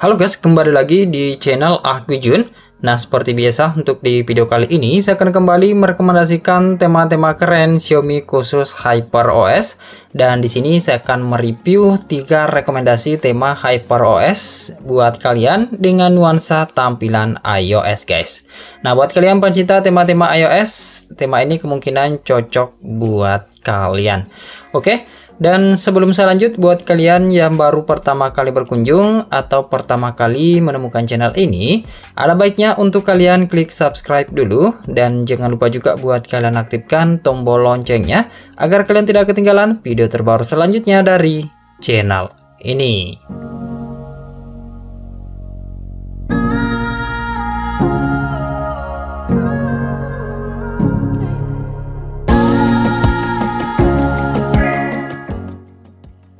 Halo guys, kembali lagi di channel aku Jun. Nah, seperti biasa untuk di video kali ini saya akan kembali merekomendasikan tema-tema keren Xiaomi khusus HyperOS, dan di sini saya akan mereview 3 rekomendasi tema HyperOS buat kalian dengan nuansa tampilan iOS guys. Nah, buat kalian pencinta tema-tema iOS, tema ini kemungkinan cocok buat kalian. Oke. Dan sebelum saya lanjut, buat kalian yang baru pertama kali berkunjung atau pertama kali menemukan channel ini, ada baiknya untuk kalian klik subscribe dulu, dan jangan lupa juga buat kalian aktifkan tombol loncengnya agar kalian tidak ketinggalan video terbaru selanjutnya dari channel ini.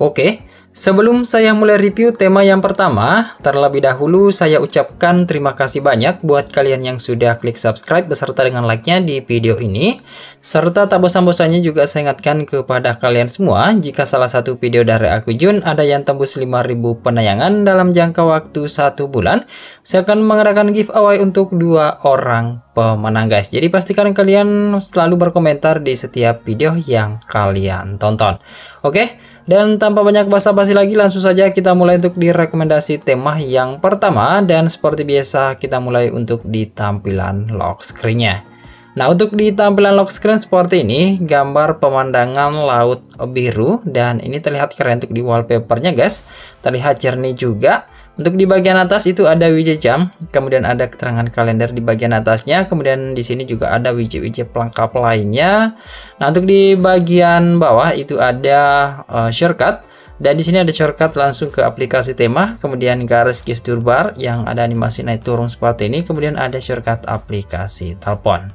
Oke, sebelum saya mulai review tema yang pertama, terlebih dahulu saya ucapkan terima kasih banyak buat kalian yang sudah klik subscribe beserta dengan like-nya di video ini. Serta tak bosan-bosannya juga saya ingatkan kepada kalian semua, jika salah satu video dari aku Jun ada yang tembus 5.000 penayangan dalam jangka waktu 1 bulan, saya akan mengadakan giveaway untuk 2 orang pemenang guys. Jadi pastikan kalian selalu berkomentar di setiap video yang kalian tonton. Oke. Dan tanpa banyak basa-basi lagi, langsung saja kita mulai untuk di rekomendasi tema yang pertama. Dan seperti biasa kita mulai untuk di tampilan lock screen-nya. Nah, untuk di tampilan lock screen seperti ini, gambar pemandangan laut biru, dan ini terlihat keren untuk di wallpapernya guys. Terlihat jernih juga. Untuk di bagian atas itu ada widget jam, kemudian ada keterangan kalender di bagian atasnya, kemudian di sini juga ada widget-widget pelengkap lainnya. Nah, untuk di bagian bawah itu ada shortcut, dan di sini ada shortcut langsung ke aplikasi tema, kemudian garis gestur bar yang ada animasi naik turun seperti ini, kemudian ada shortcut aplikasi telepon.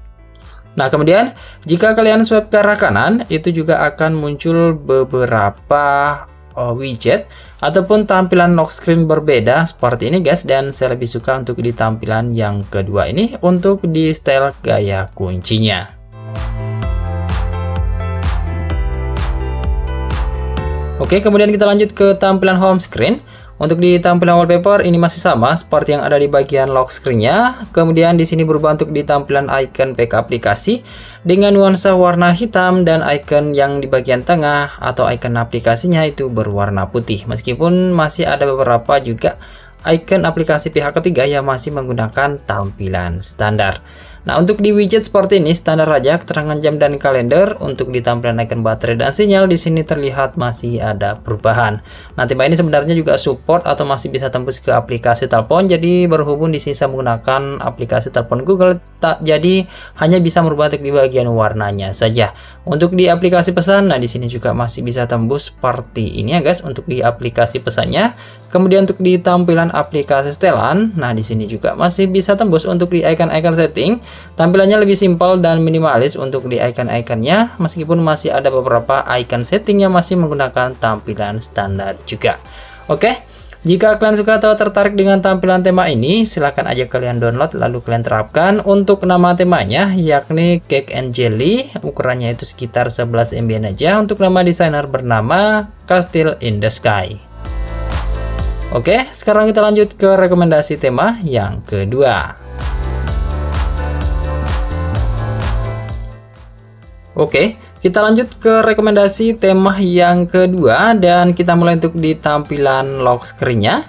Nah, kemudian jika kalian swipe ke arah kanan, itu juga akan muncul beberapa widget ataupun tampilan lock screen berbeda seperti ini guys, dan saya lebih suka untuk di tampilan yang kedua ini untuk di style gaya kuncinya. Oke, kemudian kita lanjut ke tampilan home screen. Untuk di tampilan wallpaper ini masih sama seperti yang ada di bagian lock screen-nya. Kemudian di sini berubah untuk di tampilan icon pack aplikasi dengan nuansa warna hitam, dan icon yang di bagian tengah atau icon aplikasinya itu berwarna putih. Meskipun masih ada beberapa juga icon aplikasi pihak ketiga yang masih menggunakan tampilan standar. Nah, untuk di widget seperti ini standar aja, keterangan jam dan kalender. Untuk di tampilan icon baterai dan sinyal di sini terlihat masih ada perubahan. Nah, tema ini sebenarnya juga support atau masih bisa tembus ke aplikasi telepon. Jadi berhubung di sini saya menggunakan aplikasi telepon Google, jadi hanya bisa merubah untuk di bagian warnanya saja. Untuk di aplikasi pesan, nah di sini juga masih bisa tembus seperti ini ya guys untuk di aplikasi pesannya. Kemudian untuk di tampilan aplikasi setelan, nah di sini juga masih bisa tembus untuk di icon-icon setting. Tampilannya lebih simpel dan minimalis untuk di icon-iconnya, meskipun masih ada beberapa icon setting yang masih menggunakan tampilan standar juga. Oke, jika kalian suka atau tertarik dengan tampilan tema ini, silahkan aja kalian download lalu kalian terapkan. Untuk nama temanya yakni Cake and Jelly, ukurannya itu sekitar 11 MB aja. Untuk nama desainer bernama Castle in the Sky. Oke, sekarang kita lanjut ke rekomendasi tema yang kedua. Oke, kita lanjut ke rekomendasi tema yang kedua, dan kita mulai untuk di tampilan lock screen-nya.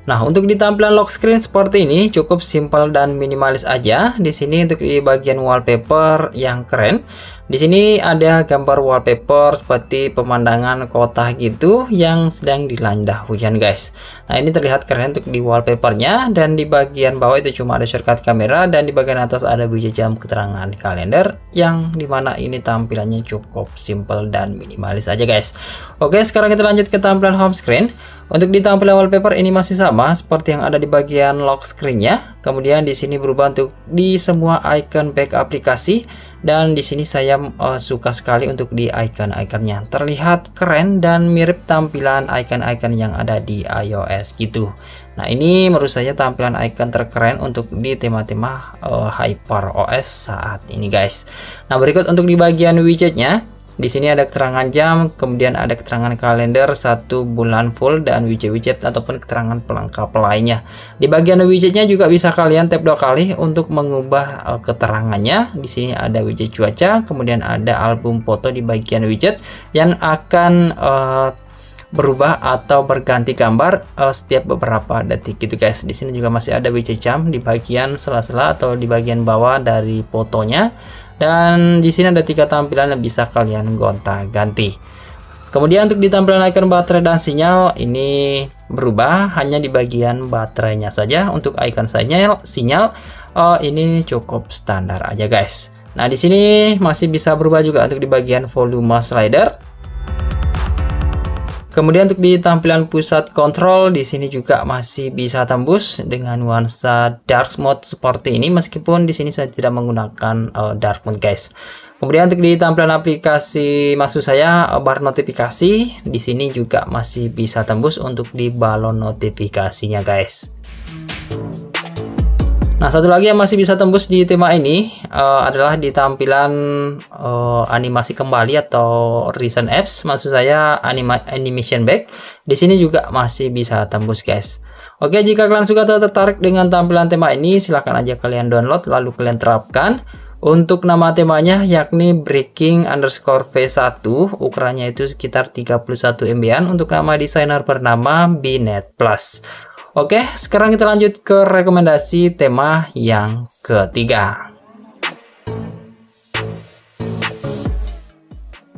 Nah, untuk di tampilan lock screen seperti ini cukup simpel dan minimalis aja. Di sini untuk di bagian wallpaper yang keren. Di sini ada gambar wallpaper seperti pemandangan kota gitu yang sedang dilanda hujan guys. Nah, ini terlihat keren untuk di wallpapernya, dan di bagian bawah itu cuma ada shortcut kamera, dan di bagian atas ada widget jam keterangan kalender yang dimana ini tampilannya cukup simple dan minimalis aja guys. Oke, sekarang kita lanjut ke tampilan home screen. Untuk di tampilan wallpaper ini masih sama seperti yang ada di bagian lock screen-nya. Kemudian di sini berubah untuk di semua icon back aplikasi, dan di sini saya suka sekali untuk di icon-iconnya. Terlihat keren dan mirip tampilan icon-icon yang ada di iOS gitu. Nah, ini menurut saya tampilan icon terkeren untuk di tema-tema HyperOS saat ini guys. Nah, berikut untuk di bagian widgetnya. Di sini ada keterangan jam, kemudian ada keterangan kalender 1 bulan full dan widget-widget ataupun keterangan pelengkap lainnya. Di bagian widgetnya juga bisa kalian tap 2 kali untuk mengubah keterangannya. Di sini ada widget cuaca, kemudian ada album foto di bagian widget yang akan berubah atau berganti gambar setiap beberapa detik gitu guys. Di sini juga masih ada widget jam di bagian sela-sela atau di bagian bawah dari fotonya. Dan di sini ada 3 tampilan yang bisa kalian gonta-ganti. Kemudian untuk di tampilan icon baterai dan sinyal ini berubah hanya di bagian baterainya saja. Untuk icon sinyal ini cukup standar aja guys. Nah, di sini masih bisa berubah juga untuk di bagian volume slider. Kemudian untuk di tampilan pusat kontrol di sini juga masih bisa tembus dengan nuansa dark mode seperti ini, meskipun di sini saya tidak menggunakan dark mode guys. Kemudian untuk di tampilan aplikasi, maksud saya bar notifikasi, di sini juga masih bisa tembus untuk di balon notifikasinya guys. Nah, satu lagi yang masih bisa tembus di tema ini adalah di tampilan animasi kembali atau recent apps, maksud saya animation back. Di sini juga masih bisa tembus guys. Oke, jika kalian suka atau tertarik dengan tampilan tema ini, silahkan aja kalian download lalu kalian terapkan. Untuk nama temanya yakni Breaking underscore V1, ukurannya itu sekitar 31 MB-an. Untuk nama desainer bernama Binet Plus. Oke, sekarang kita lanjut ke rekomendasi tema yang ketiga.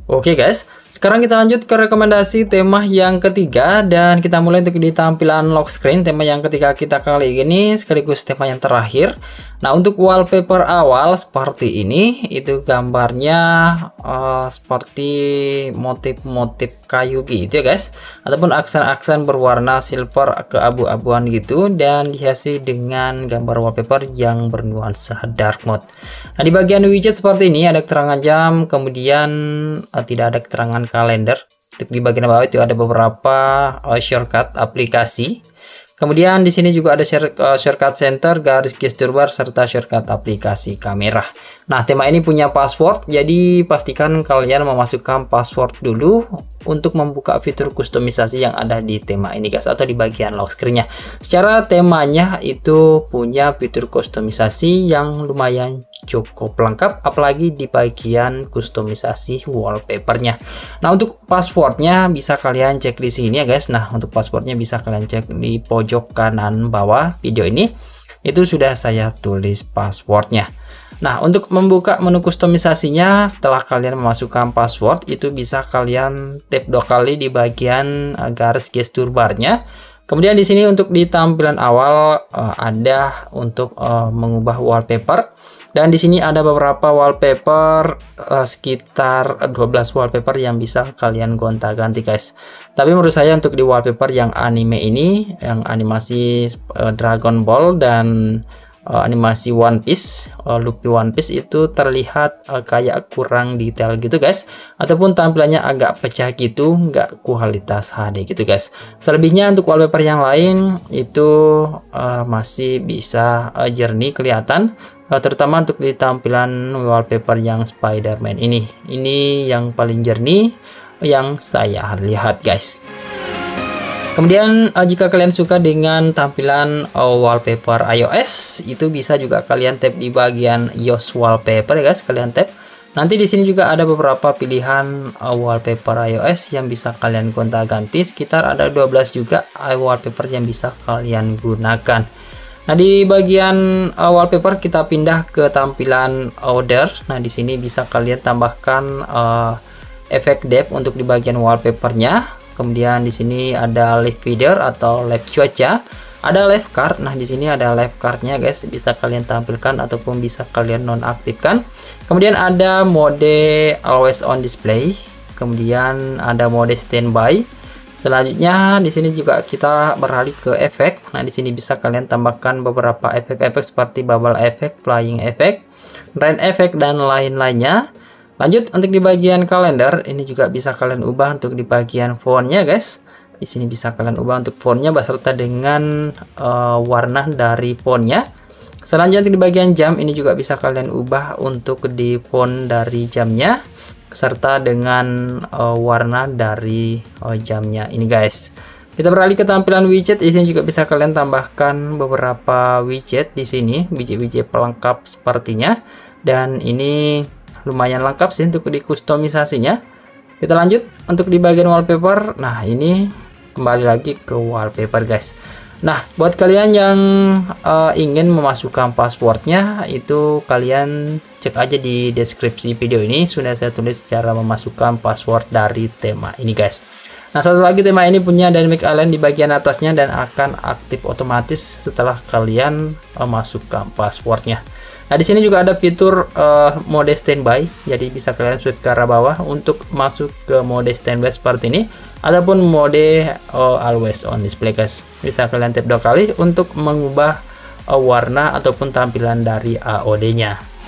Oke guys, sekarang kita lanjut ke rekomendasi tema yang ketiga dan kita mulai untuk di tampilan lock screen. Tema yang ketiga kita kali ini sekaligus tema yang terakhir. Nah, untuk wallpaper awal seperti ini, itu gambarnya seperti motif-motif kayu gitu ya guys, ataupun aksen-aksen berwarna silver keabu-abuan gitu, dan dihiasi dengan gambar wallpaper yang bernuansa dark mode. Nah, di bagian widget seperti ini ada keterangan jam, kemudian tidak ada keterangan kalender. Untuk di bagian bawah itu ada beberapa shortcut aplikasi. Kemudian di sini juga ada shortcut center, garis gestur bar, serta shortcut aplikasi kamera. Nah, tema ini punya password, jadi pastikan kalian memasukkan password dulu untuk membuka fitur kustomisasi yang ada di tema ini guys, atau di bagian lock screen-nya. Secara temanya itu punya fitur kustomisasi yang lumayan cukup lengkap, apalagi di bagian kustomisasi wallpapernya. Nah, untuk passwordnya bisa kalian cek di sini ya guys. Nah, untuk passwordnya bisa kalian cek di pojok kanan bawah video ini. Itu sudah saya tulis passwordnya. Nah, untuk membuka menu kustomisasinya, setelah kalian memasukkan password, itu bisa kalian tap 2 kali di bagian garis gestur barnya. Kemudian di sini untuk di tampilan awal ada untuk mengubah wallpaper. Dan di sini ada beberapa wallpaper, sekitar 12 wallpaper yang bisa kalian gonta-ganti guys. Tapi menurut saya untuk di wallpaper yang anime ini, yang animasi Dragon Ball dan animasi One Piece, Luffy One Piece itu terlihat kayak kurang detail gitu guys, ataupun tampilannya agak pecah gitu, nggak kualitas HD gitu guys. Selebihnya untuk wallpaper yang lain itu masih bisa jernih kelihatan, terutama untuk di tampilan wallpaper yang Spider-Man ini yang paling jernih yang saya lihat guys. Kemudian jika kalian suka dengan tampilan wallpaper iOS, itu bisa juga kalian tap di bagian iOS wallpaper ya guys, kalian tap. Nanti di sini juga ada beberapa pilihan wallpaper iOS yang bisa kalian gonta-ganti, sekitar ada 12 juga wallpaper yang bisa kalian gunakan. Nah, di bagian wallpaper kita pindah ke tampilan order. Nah, di sini bisa kalian tambahkan efek depth untuk di bagian wallpapernya. Kemudian di sini ada live feeder atau live cuaca, ada live card. Nah, di sini ada live cardnya guys, bisa kalian tampilkan ataupun bisa kalian nonaktifkan. Kemudian ada mode always on display, kemudian ada mode standby. Selanjutnya di sini juga kita beralih ke efek. Nah, di sini bisa kalian tambahkan beberapa efek-efek seperti bubble effect, flying effect, rain effect, dan lain-lainnya. Lanjut untuk di bagian kalender, ini juga bisa kalian ubah untuk di bagian fontnya guys. Di sini bisa kalian ubah untuk fontnya beserta dengan warna dari fontnya. Selanjutnya di bagian jam, ini juga bisa kalian ubah untuk di font dari jamnya. serta dengan warna dari jamnya ini guys. Kita beralih ke tampilan widget. Di sini juga bisa kalian tambahkan beberapa widget di sini, widget-widget pelengkap sepertinya. Dan ini lumayan lengkap sih untuk dikustomisasinya. Kita lanjut untuk di bagian wallpaper. Nah, ini kembali lagi ke wallpaper guys. Nah, buat kalian yang ingin memasukkan passwordnya, itu kalian cek aja di deskripsi video ini. Sudah saya tulis cara memasukkan password dari tema ini guys. Nah, satu lagi, tema ini punya dynamic island di bagian atasnya dan akan aktif otomatis setelah kalian masukkan passwordnya. Nah, di sini juga ada fitur mode standby, jadi bisa kalian swipe ke arah bawah untuk masuk ke mode standby seperti ini, ataupun mode always on display guys. Bisa kalian tap 2 kali untuk mengubah warna ataupun tampilan dari AOD-nya.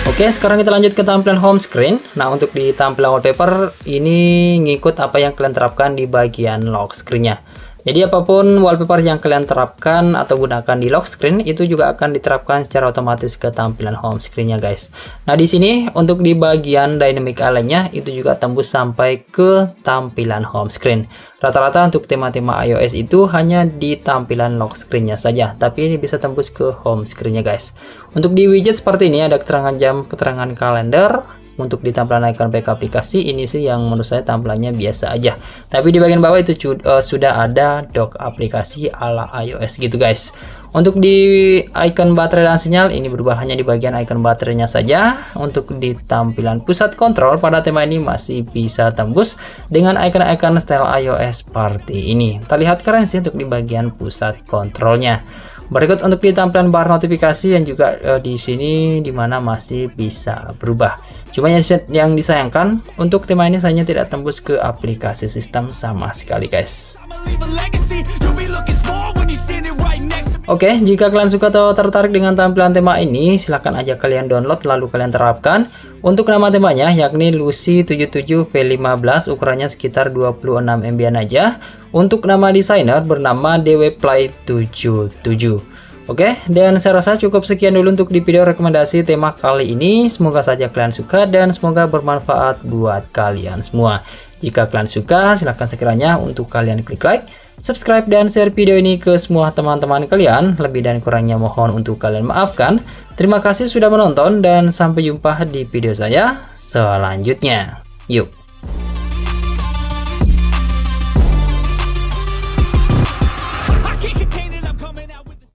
Oke, sekarang kita lanjut ke tampilan home screen. Nah, untuk di tampilan wallpaper ini ngikut apa yang kalian terapkan di bagian lock screen-nya. Jadi apapun wallpaper yang kalian terapkan atau gunakan di lock screen itu juga akan diterapkan secara otomatis ke tampilan home screen-nya guys. Nah, di sini untuk di bagian dynamic island-nya itu juga tembus sampai ke tampilan home screen. Rata-rata untuk tema-tema iOS itu hanya di tampilan lock screen-nya saja, tapi ini bisa tembus ke home screen-nya guys. Untuk di widget seperti ini ada keterangan jam, keterangan kalender. Untuk di tampilan icon back aplikasi ini sih yang menurut saya tampilannya biasa aja. Tapi di bagian bawah itu sudah ada dock aplikasi ala iOS gitu guys. Untuk di icon baterai dan sinyal ini berubah hanya di bagian icon baterainya saja. Untuk di tampilan pusat kontrol pada tema ini masih bisa tembus dengan icon-icon style iOS seperti ini. Terlihat keren sih untuk di bagian pusat kontrolnya. Berikut untuk di tampilan bar notifikasi yang juga di sini dimana masih bisa berubah. Cuma yang disayangkan untuk tema ini sayangnya tidak tembus ke aplikasi sistem sama sekali guys. Oke, jika kalian suka atau tertarik dengan tampilan tema ini, silahkan aja kalian download lalu kalian terapkan. Untuk nama temanya yakni Lucy 77V15, ukurannya sekitar 26 MB aja. Untuk nama desainer bernama DWPlay77. Oke, dan saya rasa cukup sekian dulu untuk di video rekomendasi tema kali ini. Semoga saja kalian suka dan semoga bermanfaat buat kalian semua. Jika kalian suka, silahkan sekiranya untuk kalian klik like, subscribe, dan share video ini ke semua teman-teman kalian. Lebih dan kurangnya mohon untuk kalian maafkan. Terima kasih sudah menonton dan sampai jumpa di video saya selanjutnya. Yuk!